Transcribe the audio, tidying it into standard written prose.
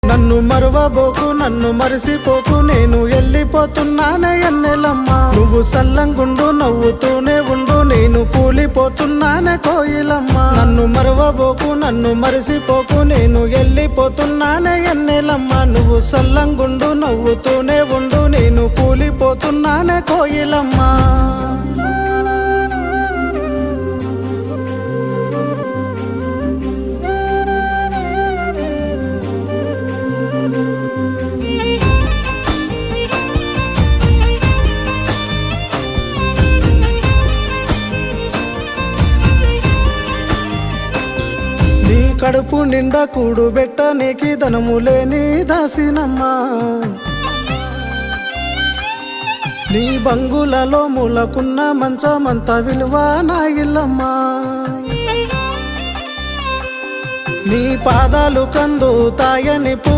నన్ను మరువబోకు నన్ను మరిసిపోకు నేను వెళ్ళిపోతున్నానే ఎన్నెలమ్మ నువ్వు సల్లంగుండు నవ్వుతూనే ఉండు నేను కూలిపోతున్నానే కోయిలమ్మ నన్ను మరువబోకు నన్ను మరిసిపోకు నేను వెళ్ళిపోతున్నానే ఎన్నెలమ్మ నువ్వు సల్లంగుండు నవ్వుతూనే ఉండు నేను కూలిపోతున్నానే కోయిలమ్మ కడుపు నిండా కూడు బెట్టనికి ధనము లేని దాసినమ్మా నీ బంగులలో మూలకున్న మంచమంత విలువ నా ఇల్లమ్మా నీ పాదాలు కందు తాయని